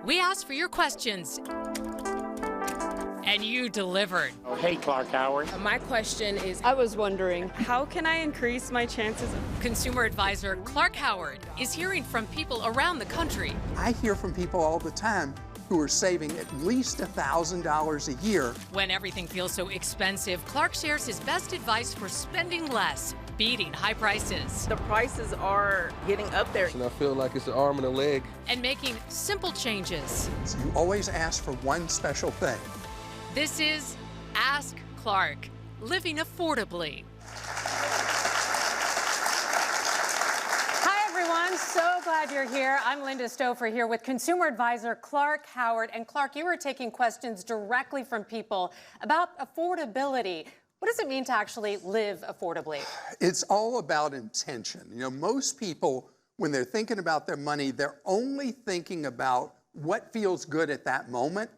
We asked for your questions, and you delivered. Hey, Clark Howard. My question is, I was wondering, how can I increase my chances? Consumer advisor Clark Howard is hearing from people around the country. I hear from people all the time who are saving at least $1,000 a year. When everything feels so expensive, Clark shares his best advice for spending less, beating high prices. The prices are getting up there. And I feel like it's an arm and a leg. And making simple changes. So you always ask for one special thing. This is Ask Clark, living affordably. Hi, everyone. So glad you're here. I'm Linda Stouffer here with consumer advisor Clark Howard. And Clark, you are taking questions directly from people about affordability. What does it mean to actually live affordably? It's all about intention. You know, most people, when they're thinking about their money, they're only thinking about what feels good at that moment.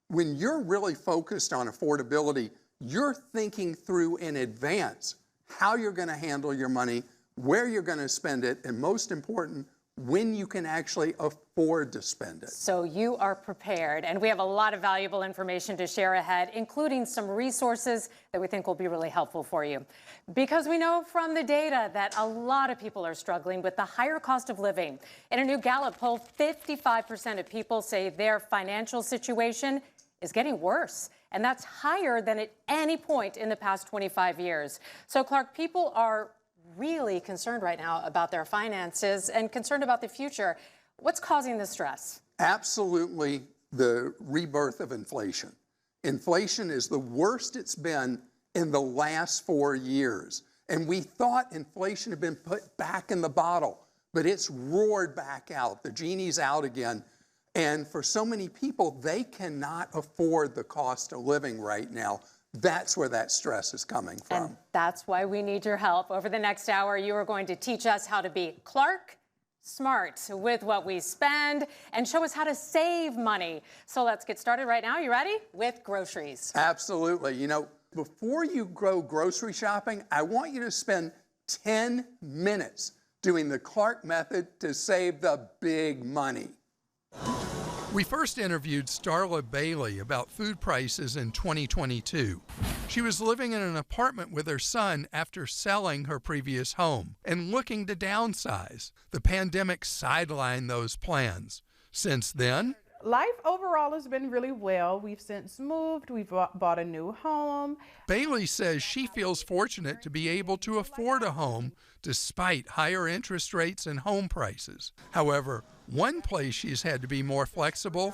When you're really focused on affordability, you're thinking through in advance how you're going to handle your money, where you're going to spend it, and most important, when you can actually afford to spend it. So you are prepared, and we have a lot of valuable information to share ahead, including some resources that we think will be really helpful for you. Because we know from the data that a lot of people are struggling with the higher cost of living. In a new Gallup poll, 55% of people say their financial situation is getting worse, and that's higher than at any point in the past 25 years. So, Clark, people are really concerned right now about their finances and concerned about the future. What's causing the stress? Absolutely the rebirth of inflation. Inflation is the worst it's been in the last 4 years. And we thought inflation had been put back in the bottle, but it's roared back out. The genie's out again. And for so many people, they cannot afford the cost of living right now. That's where that stress is coming from. And that's why we need your help. Over the next hour, you are going to teach us how to be Clark smart with what we spend and show us how to save money. So let's get started right now. You ready? With groceries. Absolutely. You know, before you go grocery shopping, I want you to spend 10 minutes doing the Clark method to save the big money. We first interviewed Starla Bailey about food prices in 2022. She was living in an apartment with her son after selling her previous home and looking to downsize. The pandemic sidelined those plans. Since then, life overall has been really well. We've since moved. We've bought a new home. Bailey says she feels fortunate to be able to afford a home despite higher interest rates and home prices. However, one place she's had to be more flexible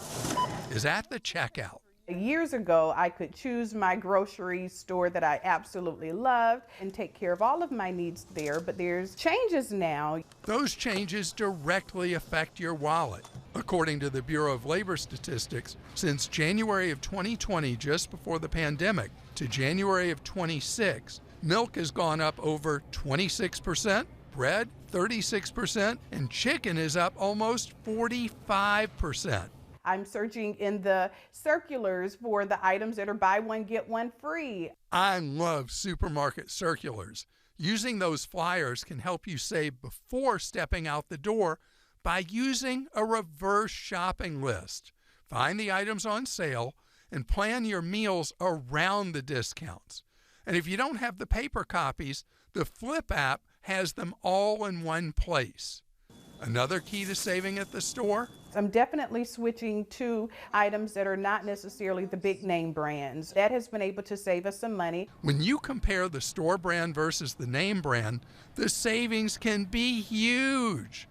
is at the checkout. Years ago, I could choose my grocery store that I absolutely loved and take care of all of my needs there, but there's changes now. Those changes directly affect your wallet. According to the Bureau of Labor Statistics, since January of 2020, just before the pandemic, to January of 26, milk has gone up over 26%, bread 36%, and chicken is up almost 45%. I'm searching in the circulars for the items that are buy one, get one free. I love supermarket circulars. Using those flyers can help you save before stepping out the door by using a reverse shopping list. Find the items on sale and plan your meals around the discounts. And if you don't have the paper copies, the Flip app has them all in one place. Another key to saving at the store? I'm definitely switching to items that are not necessarily the big name brands. That has been able to save us some money. When you compare the store brand versus the name brand, the savings can be huge.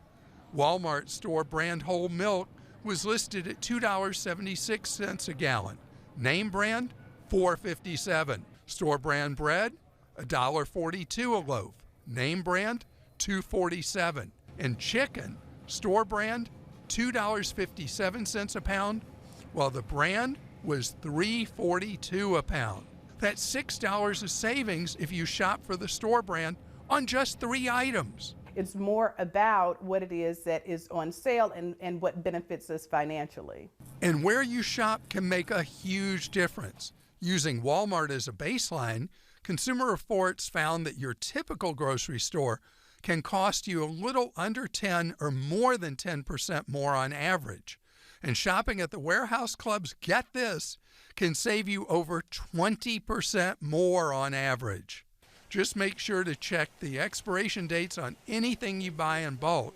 Walmart store brand whole milk was listed at $2.76 a gallon. Name brand, $4.57. Store brand bread, $1.42 a loaf. Name brand, $2.47. And chicken, store brand, $2.57 a pound, while the brand was $3.42 a pound. That's $6 of savings if you shop for the store brand on just 3 items. It's more about what it is that is on sale and what benefits us financially. And where you shop can make a huge difference. Using Walmart as a baseline, Consumer Reports found that your typical grocery store can cost you a little under 10 or more than 10% more on average. And shopping at the warehouse clubs, get this, can save you over 20% more on average. Just make sure to check the expiration dates on anything you buy in bulk,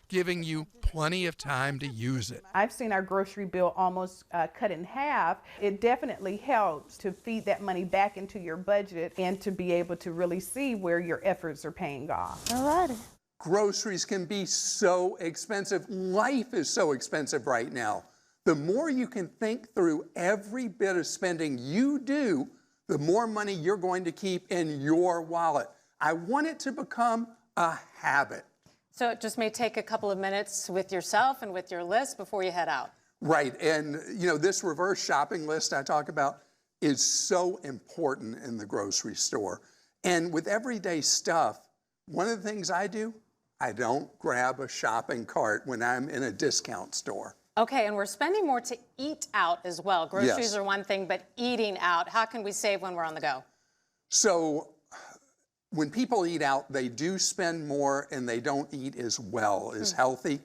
giving you plenty of time to use it. I've seen our grocery bill almost cut in half. It definitely helps to feed that money back into your budget and to be able to really see where your efforts are paying off. All righty. Groceries can be so expensive. Life is so expensive right now. The more you can think through every bit of spending you do, the more money you're going to keep in your wallet. I want it to become a habit. So it just may take a couple of minutes with yourself and with your list before you head out. Right, and you know, this reverse shopping list I talk about is so important in the grocery store. And with everyday stuff, one of the things I do, I don't grab a shopping cart when I'm in a discount store. Okay, and we're spending more to eat out as well. Groceries Yes. are one thing, but eating out, how can we save when we're on the go? So when people eat out, they do spend more and they don't eat as well, as healthy.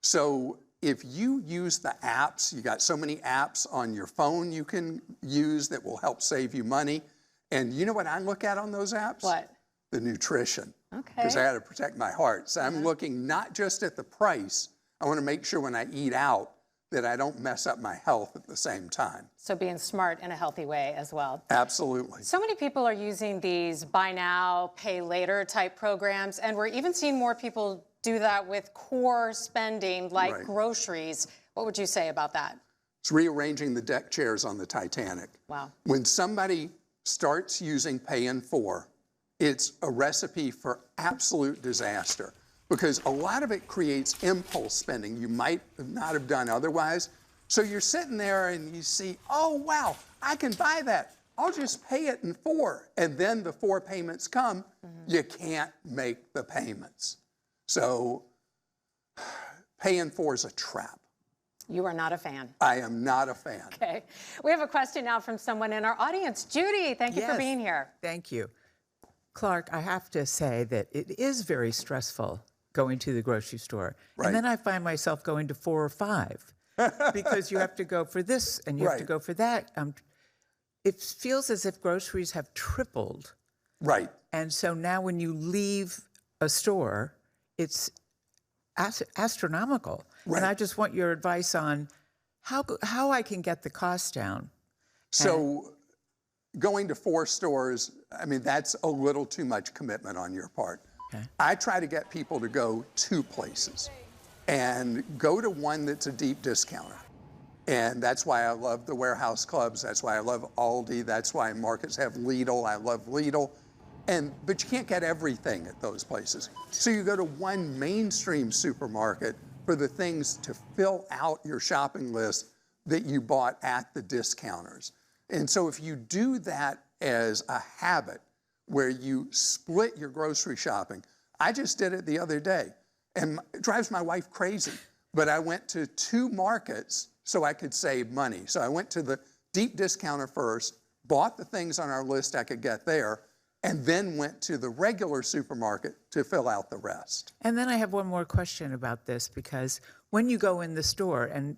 So if you use the apps, you got so many apps on your phone you can use that will help save you money. And you know what I look at on those apps? What? The nutrition. Okay. Because I got to protect my heart. So I'm looking not just at the price, I want to make sure when I eat out that I don't mess up my health at the same time. So being smart in a healthy way as well. Absolutely. So many people are using these buy now, pay later type programs, and we're even seeing more people do that with core spending like Right. groceries. What would you say about that? It's rearranging the deck chairs on the Titanic. Wow. When somebody starts using pay in 4, it's a recipe for absolute disaster because a lot of it creates impulse spending you might not have done otherwise. So you're sitting there and you see, oh, wow, I can buy that. I'll just pay it in 4. And then the 4 payments come, you can't make the payments. So pay in 4 is a trap. You are not a fan. I am not a fan. Okay. We have a question now from someone in our audience. Judy, thank you for Yes. being here. Thank you. Clark, I have to say that it is very stressful going to the grocery store. Right. And then I find myself going to 4 or 5 because you have to go for this and you have to Right. go for that. It feels as if groceries have tripled. Right. And so now when you leave a store, it's astronomical. Right. And I just want your advice on how I can get the cost down. So going to 4 stores, I mean, that's a little too much commitment on your part. Okay. I try to get people to go 2 places and go to one that's a deep discounter. And that's why I love the warehouse clubs. That's why I love Aldi. That's why markets have Lidl. I love Lidl. But you can't get everything at those places. So you go to one mainstream supermarket for the things to fill out your shopping list that you bought at the discounters. And so if you do that as a habit where you split your grocery shopping, I just did it the other day, and it drives my wife crazy, but I went to 2 markets so I could save money. So I went to the deep discounter first, bought the things on our list I could get there, and then went to the regular supermarket to fill out the rest. And then I have one more question about this, because when you go in the store, and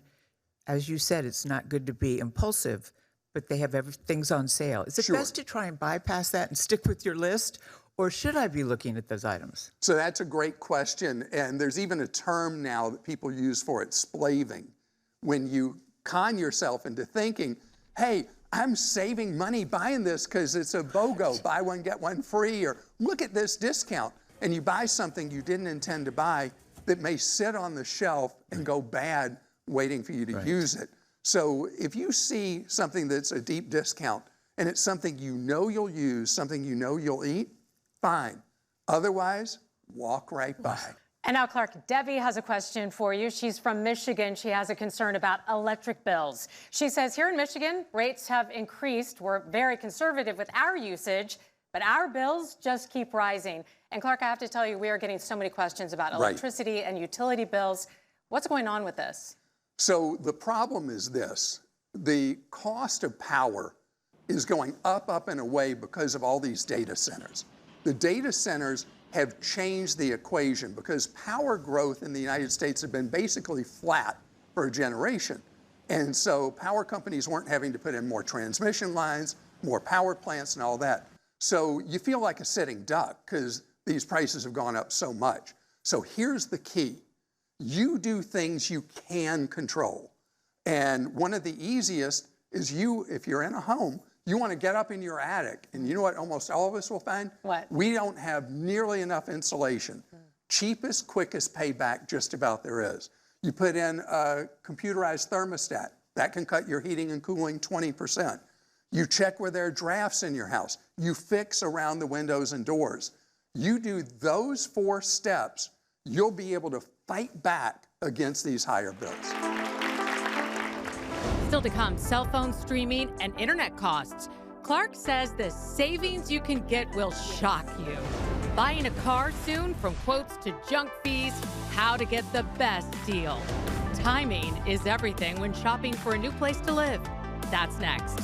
as you said, it's not good to be impulsive, but they have things on sale. Is it Sure. best to try and bypass that and stick with your list, or should I be looking at those items? So that's a great question, and there's even a term now that people use for it, splaving. When you con yourself into thinking, hey, I'm saving money buying this because it's a BOGO, buy one, get one free, or look at this discount. And you buy something you didn't intend to buy that may sit on the shelf and go bad waiting for you to use it. So if you see something that's a deep discount and it's something you know you'll use, something you know you'll eat, fine. Otherwise, walk right by. And now, Clark, Debbie has a question for you. She's from Michigan. She has a concern about electric bills. She says, here in Michigan, rates have increased. We're very conservative with our usage, but our bills just keep rising. And Clark, I have to tell you, we are getting so many questions about electricity and utility bills. What's going on with this? So the problem is this. The cost of power is going up and away because of all these data centers. The data centers have changed the equation because power growth in the United States has been basically flat for a generation. And so power companies weren't having to put in more transmission lines, more power plants and all that. So you feel like a sitting duck because these prices have gone up so much. So here's the key. You do things you can control. And one of the easiest is if you're in a home, you want to get up in your attic. And you know what almost all of us will find? What? We don't have nearly enough insulation. Cheapest, quickest payback just about there is. You put in a computerized thermostat. That can cut your heating and cooling 20%. You check where there are drafts in your house. You fix around the windows and doors. You do those 4 steps, you'll be able to fight back against these higher bills. Still to come, cell phone streaming and internet costs. Clark says the savings you can get will shock you. Buying a car soon, from quotes to junk fees, how to get the best deal. Timing is everything when shopping for a new place to live. That's next.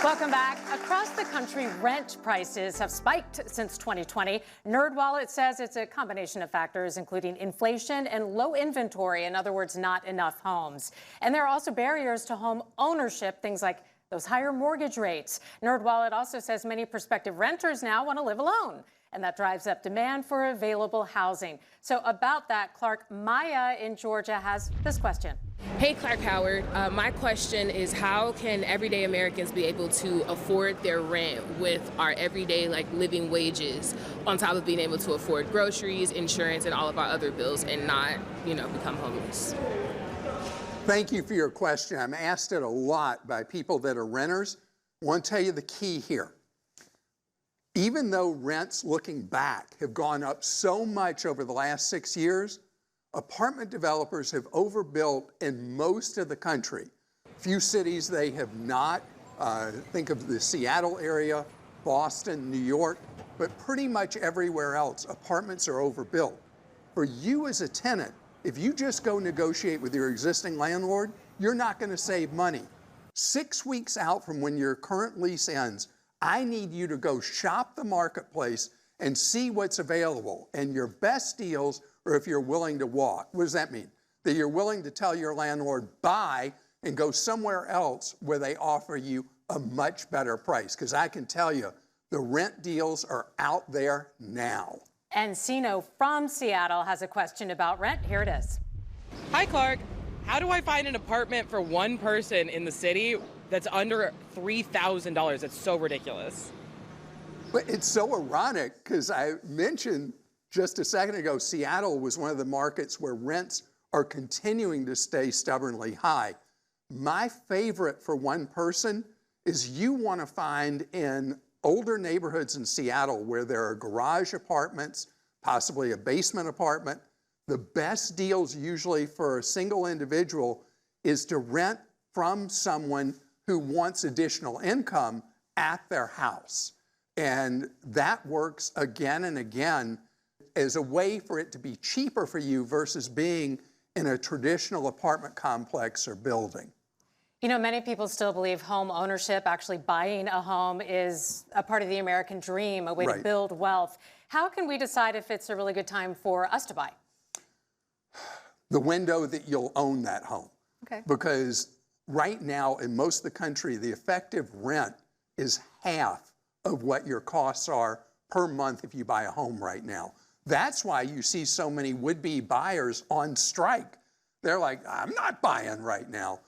Welcome back. Across the country, rent prices have spiked since 2020. NerdWallet says it's a combination of factors, including inflation and low inventory, in other words, not enough homes. And there are also barriers to home ownership, things like those higher mortgage rates. NerdWallet also says many prospective renters now want to live alone, and that drives up demand for available housing. So about that, Clark, Maya in Georgia has this question. Hey, Clark Howard. My question is, how can everyday Americans be able to afford their rent with our everyday living wages on top of being able to afford groceries, insurance, and all of our other bills and not, become homeless? Thank you for your question. I'm asked it a lot by people that are renters. I want to tell you the key here. Even though rents, looking back, have gone up so much over the last 6 years, apartment developers have overbuilt in most of the country. Few cities they have not. Think of the Seattle area, Boston, New York, but pretty much everywhere else, apartments are overbuilt. For you as a tenant, if you just go negotiate with your existing landlord, you're not going to save money. 6 weeks out from when your current lease ends, I need you to go shop the marketplace and see what's available. And your best deals are if you're willing to walk. What does that mean? That you're willing to tell your landlord, buy, and go somewhere else where they offer you a much better price. Because I can tell you, the rent deals are out there now. And Sino from Seattle has a question about rent. Here it is. Hi, Clark. How do I find an apartment for one person in the city that's under $3,000? That's so ridiculous. But it's so ironic because I mentioned just a second ago, Seattle was one of the markets where rents are continuing to stay stubbornly high. My favorite for one person is you want to find in older neighborhoods in Seattle where there are garage apartments, possibly a basement apartment. The best deals usually for a single individual is to rent from someone who wants additional income at their house. And that works again and again as a way for it to be cheaper for you versus being in a traditional apartment complex or building. You know, many people still believe home ownership, actually buying a home, is a part of the American dream, a way to build wealth. How can we decide if it's a really good time for us to buy? The window that you'll own that home. Okay. Because right now in most of the country, the effective rent is half of what your costs are per month if you buy a home right now. That's why you see so many would-be buyers on strike. They're like, I'm not buying right now.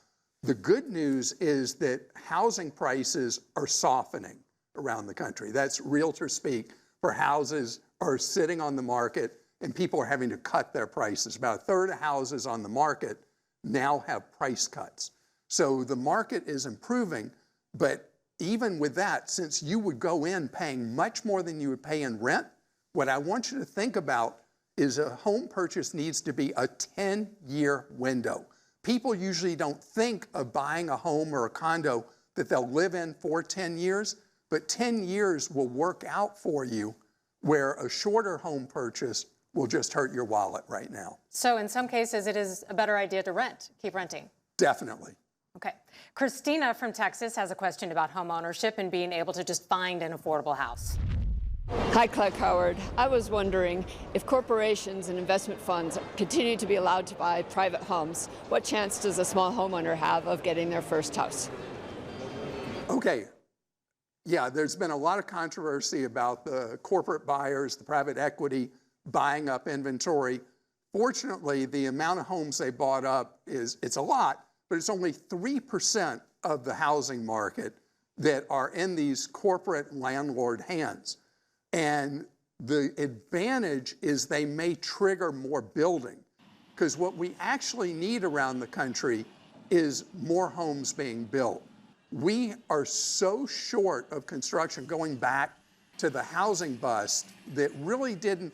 The good news is that housing prices are softening around the country. That's realtor speak for houses are sitting on the market and people are having to cut their prices. About a third of houses on the market now have price cuts. So the market is improving, but even with that, since you would go in paying much more than you would pay in rent, what I want you to think about is a home purchase needs to be a 10-year window. People usually don't think of buying a home or a condo that they'll live in for 10 years, but 10 years will work out for you where a shorter home purchase will just hurt your wallet right now. So in some cases, it is a better idea to rent, keep renting. Definitely. Okay. Christina from Texas has a question about home ownership and being able to just find an affordable house. Hi, Clark Howard. I was wondering if corporations and investment funds continue to be allowed to buy private homes, what chance does a small homeowner have of getting their first house? Okay. Yeah, there's been a lot of controversy about the corporate buyers, the private equity buying up inventory. Fortunately, the amount of homes they bought up it's a lot, but it's only 3% of the housing market that are in these corporate landlord hands. And the advantage is they may trigger more building, because what we actually need around the country is more homes being built. We are so short of construction, going back to the housing bust that really didn't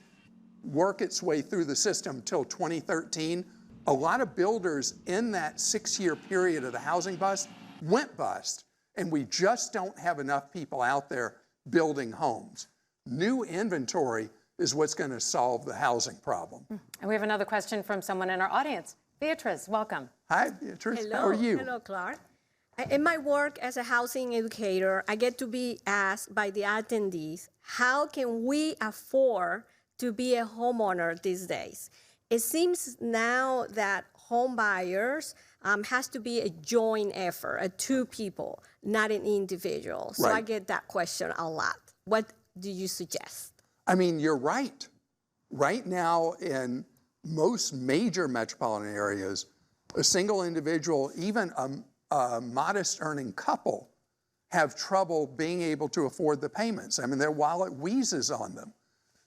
work its way through the system till 2013. A lot of builders in that 6-year period of the housing bust went bust, and we just don't have enough people out there building homes. New inventory is what's going to solve the housing problem. And we have another question from someone in our audience. Beatrice, welcome. Hi, Beatrice. Hello. How are you? Hello, Clark. In my work as a housing educator, I get to be asked by the attendees, how can we afford to be a homeowner these days? It seems now that home buyers has to be a joint effort, a two people, not an individual. So Right. I get that question a lot. What do you suggest? I mean, you're right. Right now, in most major metropolitan areas, a single individual, even a modest earning couple, have trouble being able to afford the payments. I mean, their wallet wheezes on them.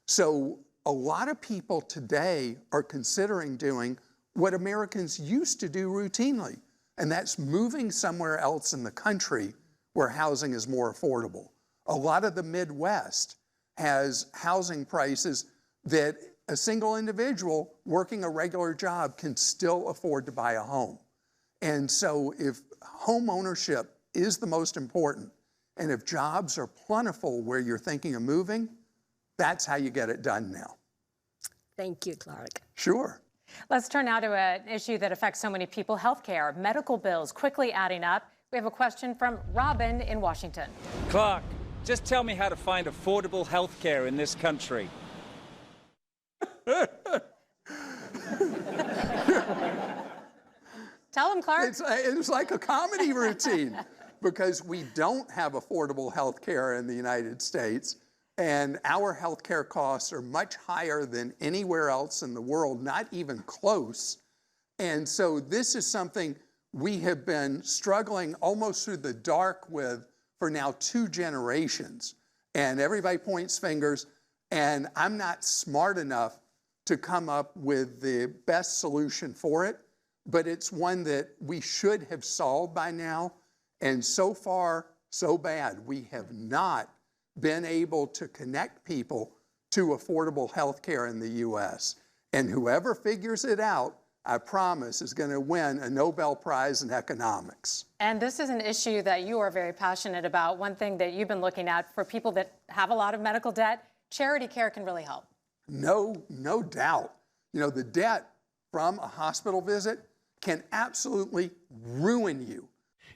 So a lot of people today are considering doing what Americans used to do routinely, and that's moving somewhere else in the country where housing is more affordable. A lot of the Midwest has housing prices that a single individual working a regular job can still afford to buy a home. And so if home ownership is the most important, and if jobs are plentiful where you're thinking of moving, that's how you get it done now. Thank you, Clark. Sure. Let's turn now to an issue that affects so many people, healthcare. Medical bills quickly adding up. We have a question from Robin in Washington. Clark, just tell me how to find affordable health care in this country. Tell him, Clark. It's like a comedy routine, because we don't have affordable health care in the United States, and our health care costs are much higher than anywhere else in the world, not even close. And so this is something we have been struggling almost through the dark with for now 2 generations. And everybody points fingers, and I'm not smart enough to come up with the best solution for it, but it's one that we should have solved by now. And so far, so bad. We have not been able to connect people to affordable health care in the U.S. And whoever figures it out, I promise, is going to win a Nobel Prize in economics. And this is an issue that you are very passionate about. One thing that you've been looking at for people that have a lot of medical debt, charity care can really help. No doubt. You know, the debt from a hospital visit can absolutely ruin you.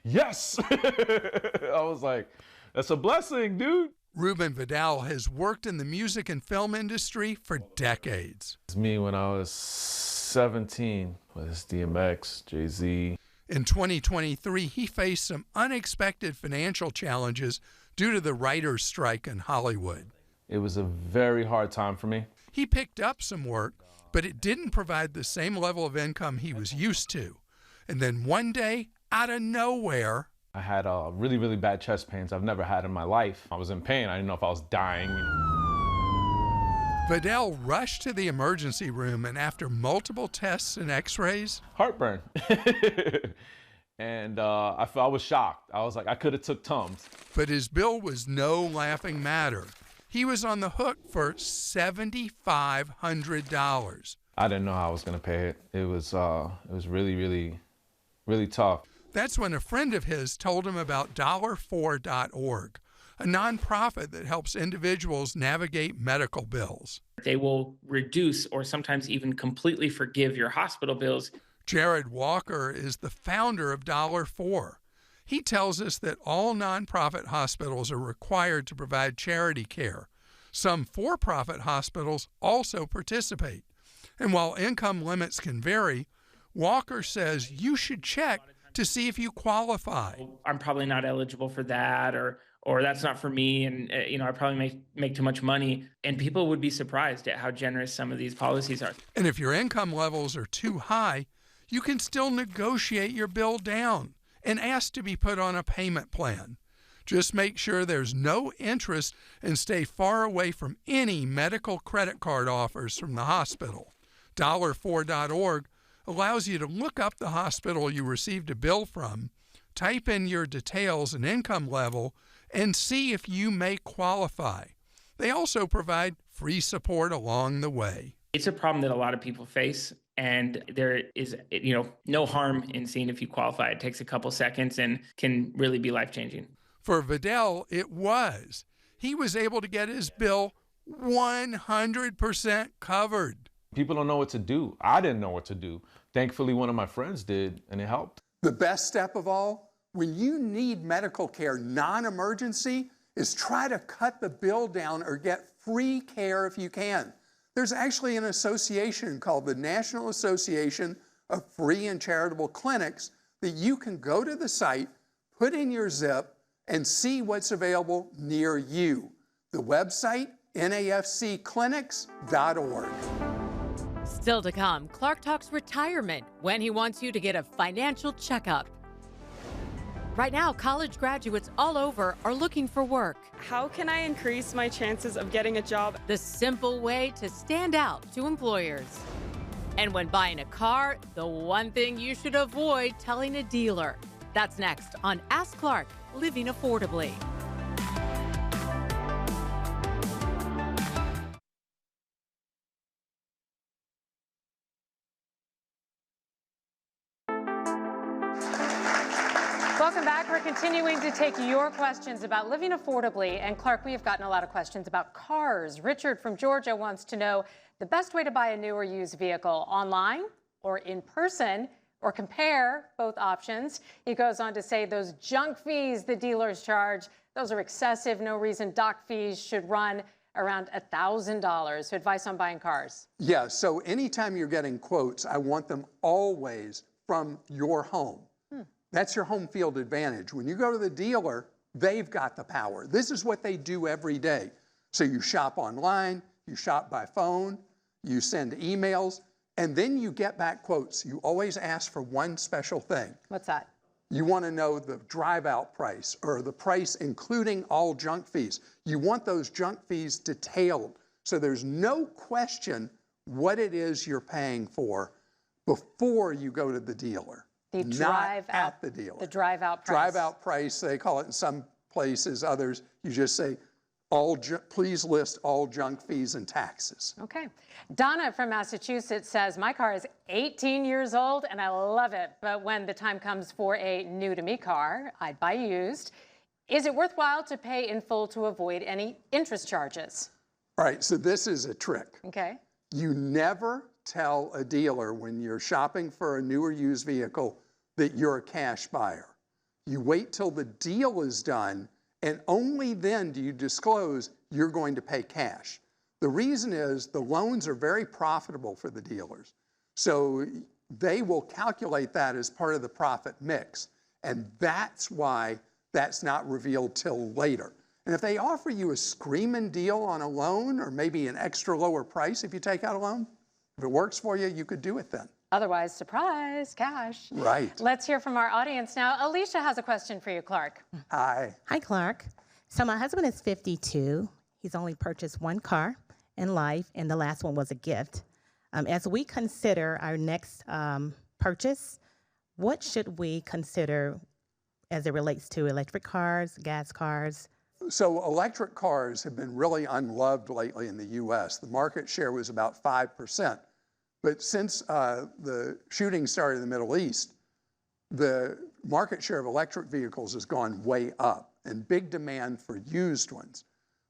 Yes! I was like, that's a blessing, dude. Ruben Vidal has worked in the music and film industry for decades. It's me when I was 17 with DMX, Jay-Z. In 2023, he faced some unexpected financial challenges due to the writers' strike in Hollywood. It was a very hard time for me. He picked up some work, but it didn't provide the same level of income he was used to. And then one day, out of nowhere, I had really, really bad chest pains I've never had in my life. I was in pain. I didn't know if I was dying. Vidal rushed to the emergency room, and after multiple tests and x-rays, heartburn. And I was shocked. I was like, I could have took Tums. But his bill was no laughing matter. He was on the hook for $7,500. I didn't know how I was going to pay it. It was really, really, really tough. That's when a friend of his told him about $4.org, a nonprofit that helps individuals navigate medical bills. They will reduce or sometimes even completely forgive your hospital bills. Jared Walker is the founder of $4. He tells us that all nonprofit hospitals are required to provide charity care. Some for-profit hospitals also participate. And while income limits can vary, Walker says you should check to see if you qualify. I'm probably not eligible for that, or that's not for me, and I probably make too much money. And people would be surprised at how generous some of these policies are. And if your income levels are too high, you can still negotiate your bill down and ask to be put on a payment plan. Just make sure there's no interest and stay far away from any medical credit card offers from the hospital. $4.org allows you to look up the hospital you received a bill from, type in your details and income level, and see if you may qualify. They also provide free support along the way. It's a problem that a lot of people face, and there is, no harm in seeing if you qualify. It takes a couple seconds and can really be life-changing. For Vidal, it was. He was able to get his bill 100% covered. People don't know what to do. I didn't know what to do. Thankfully, one of my friends did, and it helped. The best step of all, when you need medical care non-emergency, is try to cut the bill down or get free care if you can. There's actually an association called the National Association of Free and Charitable Clinics that you can go to the site, put in your zip, and see what's available near you. The website, nafcclinics.org. Still to come, Clark talks retirement when he wants you to get a financial checkup. Right now, college graduates all over are looking for work. How can I increase my chances of getting a job? The simple way to stand out to employers. And when buying a car, the one thing you should avoid telling a dealer. That's next on Ask Clark, Living Affordably. Welcome back. We're continuing to take your questions about living affordably. And Clark, we have gotten a lot of questions about cars. Richard from Georgia wants to know the best way to buy a new or used vehicle, online or in person, or compare both options. He goes on to say those junk fees the dealers charge, those are excessive. No reason dock fees should run around $1,000. So advice on buying cars. Yeah, so anytime you're getting quotes, I want them always from your home. That's your home field advantage. When you go to the dealer, they've got the power. This is what they do every day. So you shop online, you shop by phone, you send emails, and then you get back quotes. You always ask for one special thing. What's that? You want to know the drive-out price or the price including all junk fees. You want those junk fees detailed so there's no question what it is you're paying for before you go to the dealer. The drive not out, at the dealer. The drive-out price. Drive-out price, they call it in some places. Others, you just say, please list all junk fees and taxes. Okay. Donna from Massachusetts says, my car is 18 years old and I love it, but when the time comes for a new-to-me car, I'd buy used. Is it worthwhile to pay in full to avoid any interest charges? All right, so this is a trick. Okay. You never tell a dealer when you're shopping for a new or used vehicle that you're a cash buyer. You wait till the deal is done, and only then do you disclose you're going to pay cash. The reason is the loans are very profitable for the dealers. So they will calculate that as part of the profit mix. And that's why that's not revealed till later. And if they offer you a screaming deal on a loan or maybe an extra lower price if you take out a loan, if it works for you, you could do it then. Otherwise, surprise, cash. Right. Let's hear from our audience now. Alicia has a question for you, Clark. Hi. Hi, Clark. So my husband is 52. He's only purchased one car in life, and the last one was a gift. As we consider our next purchase, what should we consider as it relates to electric cars, gas cars? So electric cars have been really unloved lately in the U.S. The market share was about 5%. But since the shooting started in the Middle East, the market share of electric vehicles has gone way up and big demand for used ones.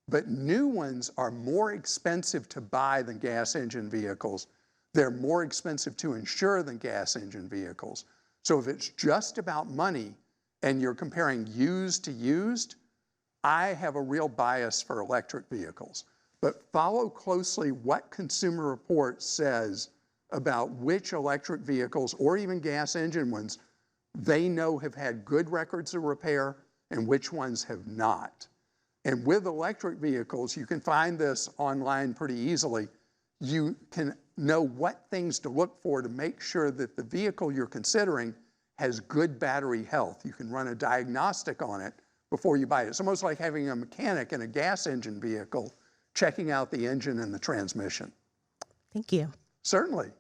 But new ones are more expensive to buy than gas engine vehicles. They're more expensive to insure than gas engine vehicles. So if it's just about money and you're comparing used to used, I have a real bias for electric vehicles. But follow closely what Consumer Reports says about which electric vehicles, or even gas engine ones, they know have had good records of repair and which ones have not. And with electric vehicles, you can find this online pretty easily. You can know what things to look for to make sure that the vehicle you're considering has good battery health. You can run a diagnostic on it before you buy it. It's almost like having a mechanic in a gas engine vehicle checking out the engine and the transmission. Thank you. Certainly.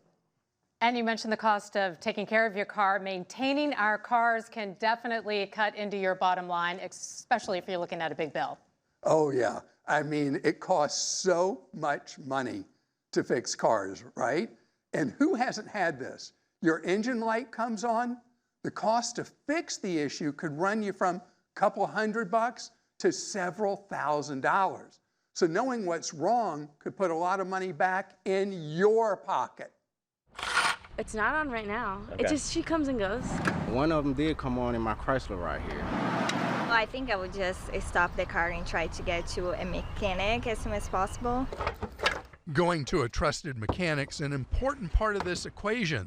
And you mentioned the cost of taking care of your car. Maintaining our cars can definitely cut into your bottom line, especially if you're looking at a big bill. Oh, yeah. I mean, it costs so much money to fix cars, right? And who hasn't had this? Your engine light comes on, the cost to fix the issue could run you from a couple $100 to several $1,000s. So knowing what's wrong could put a lot of money back in your pocket. It's not on right now. Okay. She comes and goes. One of them did come on in my Chrysler right here. Well, I think I would just stop the car and try to get to a mechanic as soon as possible. Going to a trusted mechanic's an important part of this equation.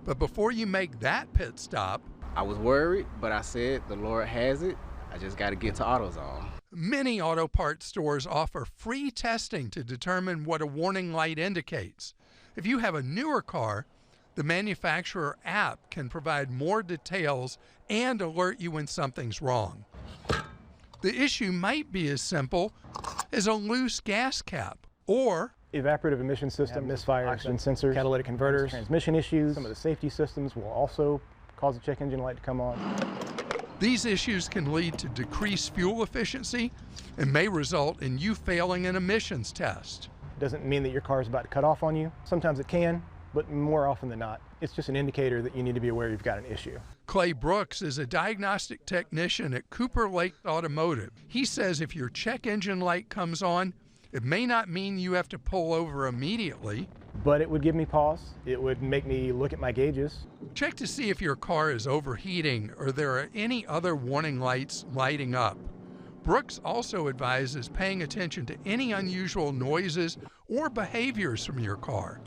But before you make that pit stop, I was worried, but I said the Lord has it. I just got to get to AutoZone. Many auto parts stores offer free testing to determine what a warning light indicates. If you have a newer car, the manufacturer app can provide more details and alert you when something's wrong. The issue might be as simple as a loose gas cap or evaporative emission system, misfire, oxygen sensors, catalytic converters, transmission issues. Some of the safety systems will also cause the check engine light to come on. These issues can lead to decreased fuel efficiency and may result in you failing an emissions test. It doesn't mean that your car is about to cut off on you. Sometimes it can, but more often than not, it's just an indicator that you need to be aware you've got an issue. Clay Brooks is a diagnostic technician at Cooper Lake Automotive. He says if your check engine light comes on, it may not mean you have to pull over immediately, but it would give me pause. It would make me look at my gauges. Check to see if your car is overheating or there are any other warning lights lighting up. Brooks also advises paying attention to any unusual noises or behaviors from your car,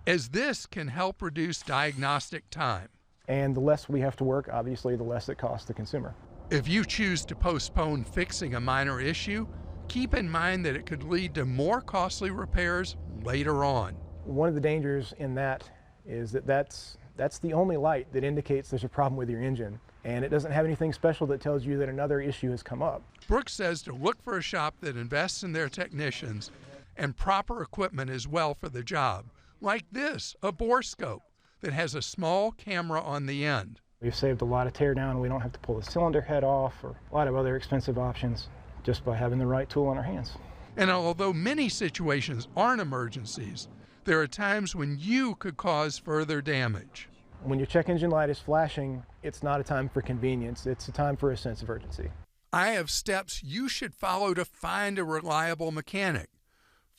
as this can help reduce diagnostic time. And the less we have to work, obviously, the less it costs the consumer. If you choose to postpone fixing a minor issue, keep in mind that it could lead to more costly repairs later on. One of the dangers in that is that that's the only light that indicates there's a problem with your engine, and it doesn't have anything special that tells you that another issue has come up. Brooks says to look for a shop that invests in their technicians and proper equipment as well for the job, like this, a bore scope that has a small camera on the end. We've saved a lot of tear down. We don't have to pull the cylinder head off or a lot of other expensive options just by having the right tool in our hands. And although many situations aren't emergencies, there are times when you could cause further damage. When your check engine light is flashing, it's not a time for convenience, it's a time for a sense of urgency. I have steps you should follow to find a reliable mechanic.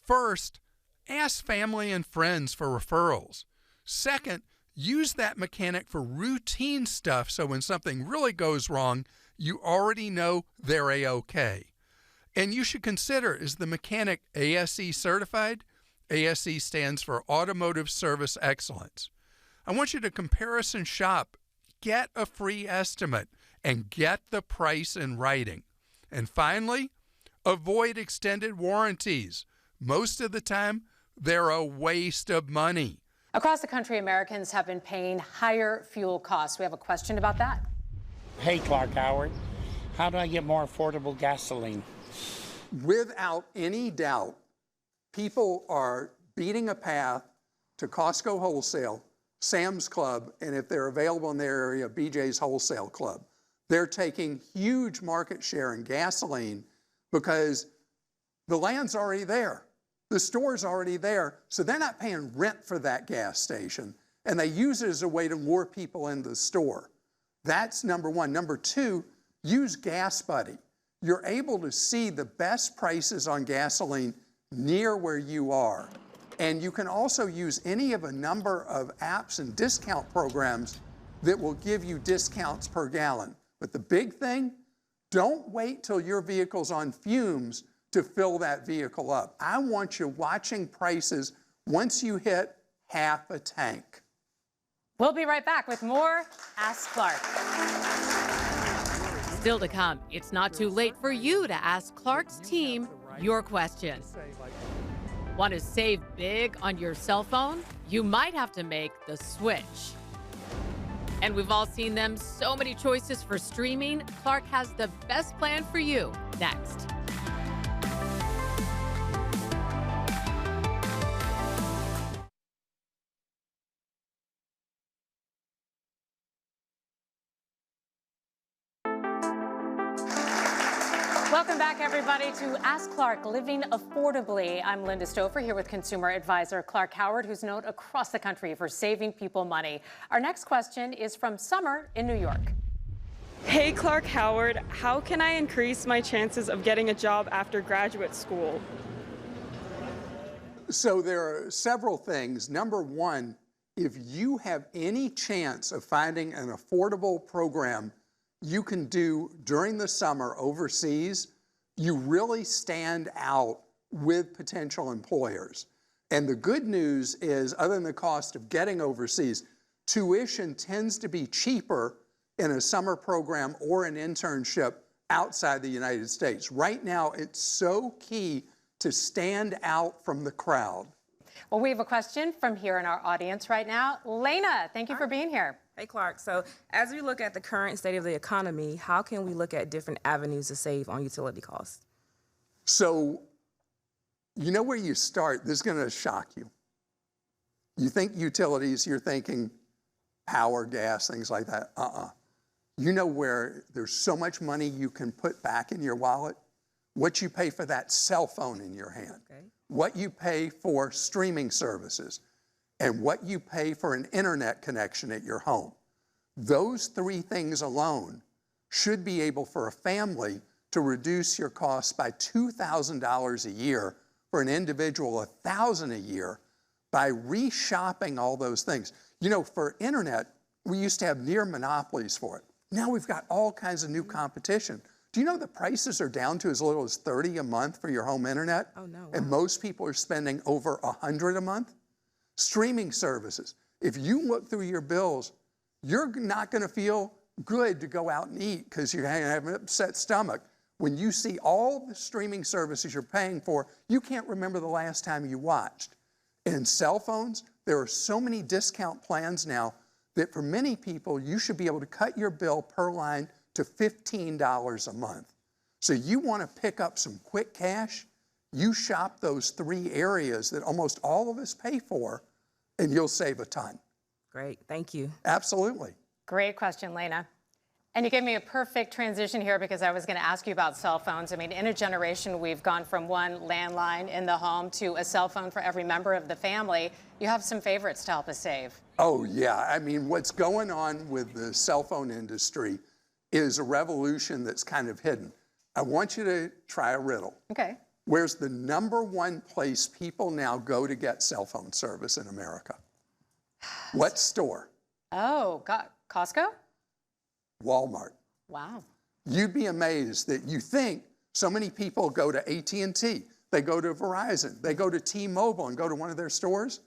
First, ask family and friends for referrals. Second, use that mechanic for routine stuff so when something really goes wrong, you already know they're A-OK. And you should consider, is the mechanic ASE certified? ASE stands for Automotive Service Excellence. I want you to comparison shop, get a free estimate, and get the price in writing. And finally, avoid extended warranties. Most of the time, they're a waste of money. Across the country, Americans have been paying higher fuel costs. We have a question about that. Hey, Clark Howard, how do I get more affordable gasoline? Without any doubt, people are beating a path to Costco Wholesale, Sam's Club, and if they're available in their area, BJ's Wholesale Club. They're taking huge market share in gasoline because the land's already there. The store's already there, so they're not paying rent for that gas station, and they use it as a way to lure people into the store. That's number one. Number two, use Gas Buddy. You're able to see the best prices on gasoline near where you are. And you can also use any of a number of apps and discount programs that will give you discounts per gallon. But the big thing, don't wait till your vehicle's on fumes to fill that vehicle up. I want you watching prices once you hit half a tank. We'll be right back with more Ask Clark. Still to come, it's not too late for you to ask Clark's team your question. Want to save big on your cell phone? You might have to make the switch. And we've all seen them, so many choices for streaming. Clark has the best plan for you next. Welcome back, everybody, to Ask Clark, Living Affordably. I'm Linda Stouffer here with consumer advisor Clark Howard, who's known across the country for saving people money. Our next question is from Summer in New York. Hey, Clark Howard, how can I increase my chances of getting a job after graduate school? So there are several things. Number one, if you have any chance of finding an affordable program you can do during the summer overseas, you really stand out with potential employers. And the good news is, other than the cost of getting overseas, tuition tends to be cheaper in a summer program or an internship outside the United States. Right now, it's so key to stand out from the crowd. Well, we have a question from here in our audience right now. Lena, thank you for being here. Hey, Clark. So as we look at the current state of the economy, how can we look at different avenues to save on utility costs? So, you know where you start? This is going to shock you. You think utilities, you're thinking power, gas, things like that. You know where there's so much money you can put back in your wallet? What you pay for that cell phone in your hand. Okay. What you pay for streaming services, and what you pay for an internet connection at your home. Those three things alone should be able for a family to reduce your costs by $2,000 a year, for an individual $1,000 a year, by reshopping all those things. You know, for internet, we used to have near monopolies for it. Now we've got all kinds of new competition. Do you know the prices are down to as little as $30 a month for your home internet? Oh, no. Wow. And most people are spending over $100 a month? Streaming services. If you look through your bills, you're not going to feel good to go out and eat because you're going to have an upset stomach. When you see all the streaming services you're paying for, you can't remember the last time you watched. And cell phones, there are so many discount plans now that for many people, you should be able to cut your bill per line to $15 a month. So you want to pick up some quick cash, you shop those three areas that almost all of us pay for, and you'll save a ton. Great, thank you. Absolutely. Great question, Lena. And you gave me a perfect transition here because I was going to ask you about cell phones. I mean, in a generation, we've gone from one landline in the home to a cell phone for every member of the family. You have some favorites to help us save. Oh, yeah. I mean, what's going on with the cell phone industry is a revolution that's kind of hidden. I want you to try a riddle. Okay. Where's the #1 place people now go to get cell phone service in America? What store? Oh, Costco? Walmart. Wow. You'd be amazed that you think so many people go to AT&T, they go to Verizon, they go to T-Mobile and go to one of their stores.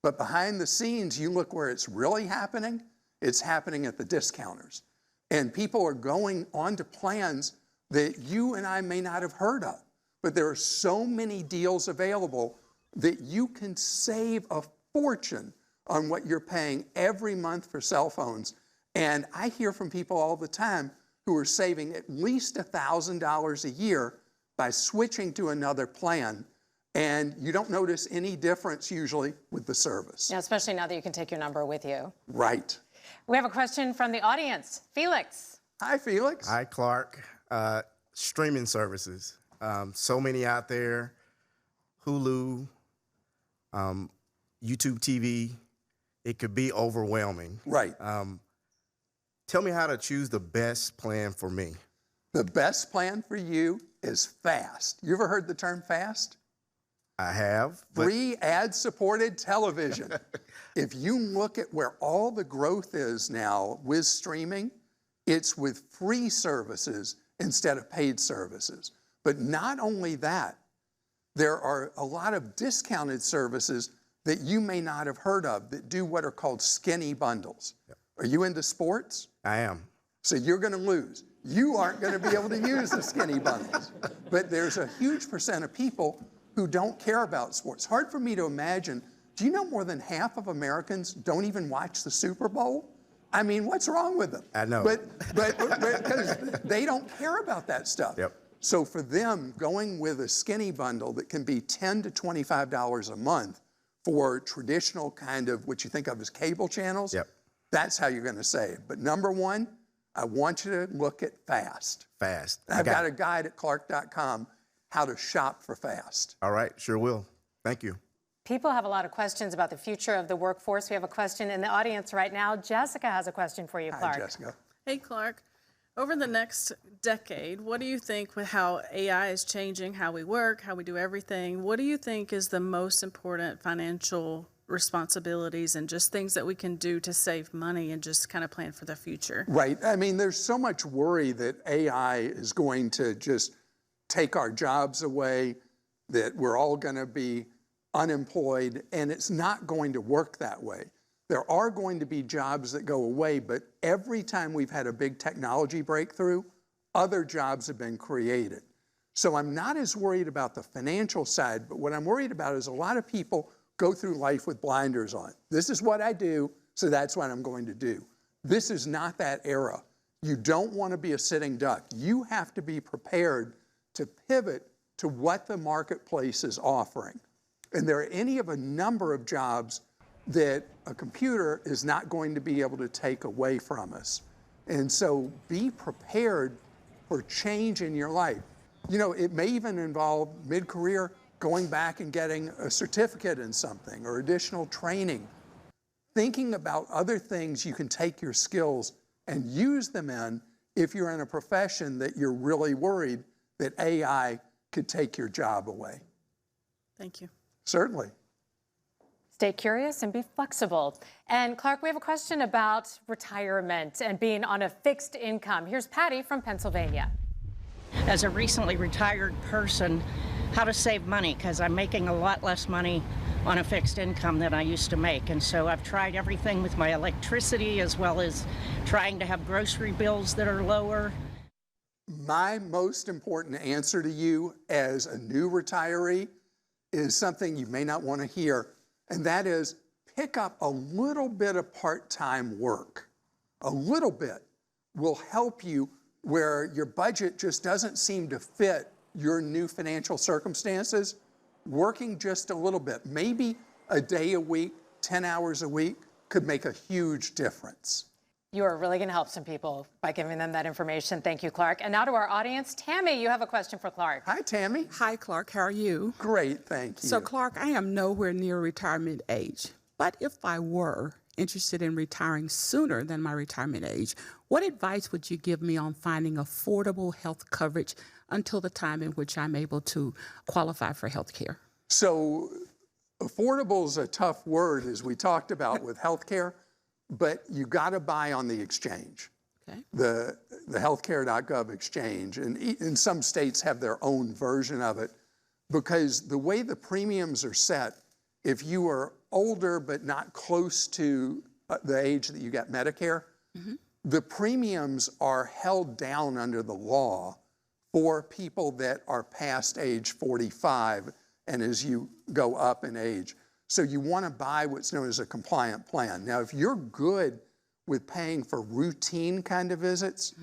But behind the scenes, you look where it's really happening, it's happening at the discounters. And people are going onto plans that you and I may not have heard of. But there are so many deals available that you can save a fortune on what you're paying every month for cell phones. And I hear from people all the time who are saving at least $1,000 a year by switching to another plan. And you don't notice any difference usually with the service. Yeah, especially now that you can take your number with you. Right. We have a question from the audience. Felix. Hi, Felix. Hi, Clark. Streaming services. So many out there. Hulu, YouTube TV. It could be overwhelming. Right. Tell me how to choose the best plan for me. The best plan for you is fast. You ever heard the term fast? I have. But Free ad-supported television. If you look at where all the growth is now with streaming, it's with free services instead of paid services. But not only that, there are a lot of discounted services that you may not have heard of that do what are called skinny bundles. Yep. Are you into sports? I am. So you're going to lose. You aren't going to be able to use the skinny bundles. But there's a huge percent of people who don't care about sports. Hard for me to imagine. Do you know more than half of Americans don't even watch the Super Bowl? I mean, what's wrong with them? I know. But because they don't care about that stuff. Yep. So for them, going with a skinny bundle that can be $10 to $25 a month for traditional kind of what you think of as cable channels, Yep. that's how you're going to save. But number one, I want you to look at FAST. Fast. I've got a guide at clark.com how to shop for FAST. All right, sure will. Thank you. People have a lot of questions about the future of the workforce. We have a question in the audience right now. Jessica has a question for you, Clark. Hi, Jessica. Hey, Clark. Over the next decade, what do you think with how AI is changing how we work, how we do everything? What do you think is the most important financial responsibilities and just things that we can do to save money and just kind of plan for the future? Right. I mean, there's so much worry that AI is going to just take our jobs away, that we're all going to be unemployed, and it's not going to work that way. There are going to be jobs that go away, but every time we've had a big technology breakthrough, other jobs have been created. So I'm not as worried about the financial side, but what I'm worried about is a lot of people go through life with blinders on. This is what I do, so that's what I'm going to do. This is not that era. You don't want to be a sitting duck. You have to be prepared to pivot to what the marketplace is offering. And there are any of a number of jobs that a computer is not going to be able to take away from us. And so be prepared for change in your life. You know, it may even involve mid-career going back and getting a certificate in something or additional training. Thinking about other things you can take your skills and use them in if you're in a profession that you're really worried that AI could take your job away. Thank you. Certainly. Stay curious and be flexible. And Clark, we have a question about retirement and being on a fixed income. Here's Patty from Pennsylvania. As a recently retired person, how to save money, because I'm making a lot less money on a fixed income than I used to make. And so I've tried everything with my electricity as well as trying to have grocery bills that are lower. My most important answer to you as a new retiree is something you may not want to hear, and that is pick up a little bit of part-time work. A little bit will help you where your budget just doesn't seem to fit your new financial circumstances. Working just a little bit, maybe a day a week, 10 hours a week, could make a huge difference. You are really going to help some people by giving them that information. Thank you, Clark. And now to our audience. Tammy, you have a question for Clark. Hi, Tammy. Hi, Clark. How are you? Great, thank you. So, Clark, I am nowhere near retirement age. But if I were interested in retiring sooner than my retirement age, what advice would you give me on finding affordable health coverage until the time in which I'm able to qualify for health care? So, affordable is a tough word, as we talked about with health care. But you got to buy on the exchange, okay. the healthcare.gov exchange. And some states have their own version of it because the way the premiums are set, if you are older but not close to the age that you get Medicare, the premiums are held down under the law for people that are past age 45 and as you go up in age. So you want to buy what's known as a compliant plan. Now, if you're good with paying for routine kind of visits,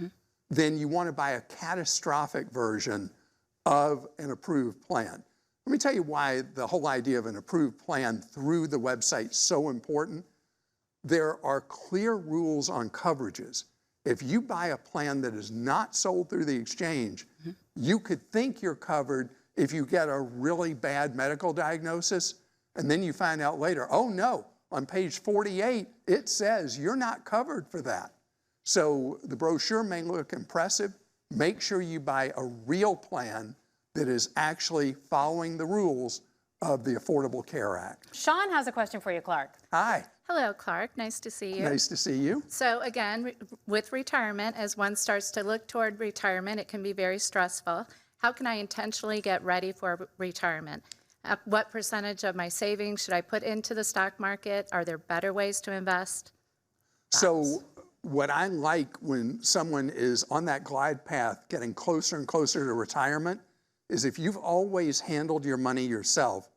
then you want to buy a catastrophic version of an approved plan. Let me tell you why the whole idea of an approved plan through the website is so important. There are clear rules on coverages. If you buy a plan that is not sold through the exchange, you could think you're covered if you get a really bad medical diagnosis. And then you find out later, oh no, on page 48, it says you're not covered for that. So the brochure may look impressive. Make sure you buy a real plan that is actually following the rules of the Affordable Care Act. Sean has a question for you, Clark. Hi. Hello, Clark. Nice to see you. Nice to see you. So again, with retirement, as one starts to look toward retirement, it can be very stressful. How can I intentionally get ready for retirement? What percentage of my savings should I put into the stock market? Are there better ways to invest? So what I like when someone is on that glide path getting closer and closer to retirement is if you've always handled your money yourself,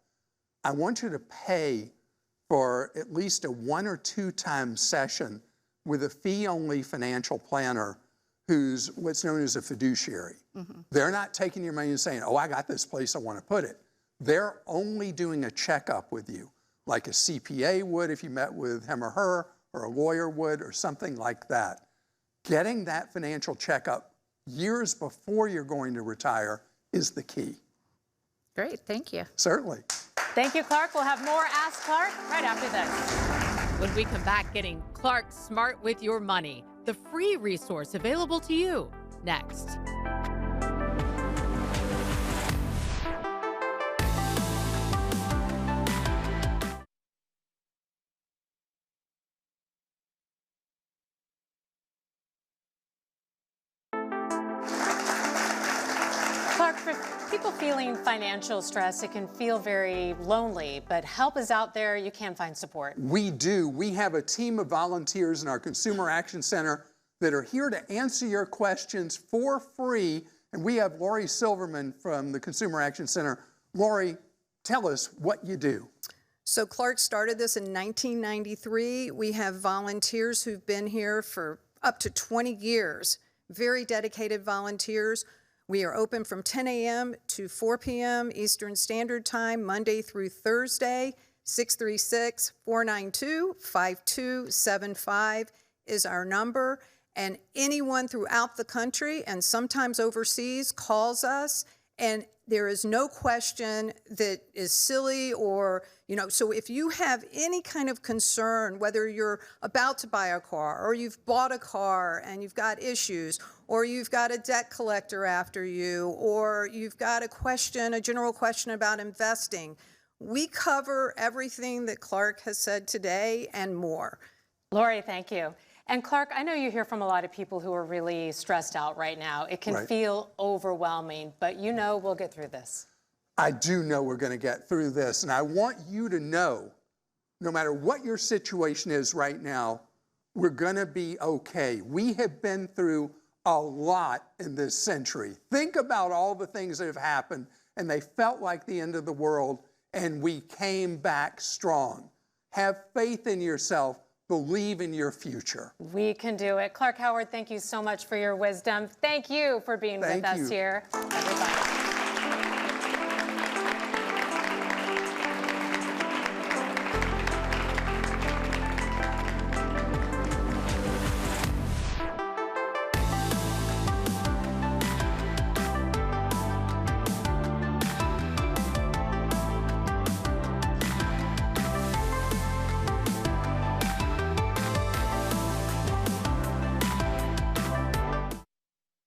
I want you to pay for at least a 1 or 2 time session with a fee-only financial planner who's what's known as a fiduciary. They're not taking your money and saying, oh, I got this place I want to put it. They're only doing a checkup with you, like a CPA would if you met with him or her, or a lawyer would, or something like that. Getting that financial checkup years before you're going to retire is the key. Great, thank you. Certainly. Thank you, Clark. We'll have more Ask Clark right after this. When we come back, getting Clark smart with your money, the free resource available to you, next. Clark, for people feeling financial stress, it can feel very lonely, but help is out there. You can find support. We do. We have a team of volunteers in our Consumer Action Center that are here to answer your questions for free. And we have Lori Silverman from the Consumer Action Center. Lori, tell us what you do. So Clark started this in 1993. We have volunteers who've been here for up to 20 years, very dedicated volunteers. We are open from 10 a.m. to 4 p.m. Eastern Standard Time, Monday through Thursday. 636-492-5275 is our number. And anyone throughout the country and sometimes overseas calls us, and there is no question that is silly or, so if you have any kind of concern, whether you're about to buy a car or you've bought a car and you've got issues, or you've got a debt collector after you, or you've got a general question about investing, we cover everything that Clark has said today and more. Lori, thank you. And Clark, I know you hear from a lot of people who are really stressed out right now. It can feel overwhelming, but we'll get through this. I do know we're going to get through this, and I want you to know, no matter what your situation is right now, we're going to be okay. We have been through a lot in this century. Think about all the things that have happened, and they felt like the end of the world, and we came back strong. Have faith in yourself. Believe in your future. We can do it. Clark Howard, thank you so much for your wisdom. Thank you for being with us here, everybody.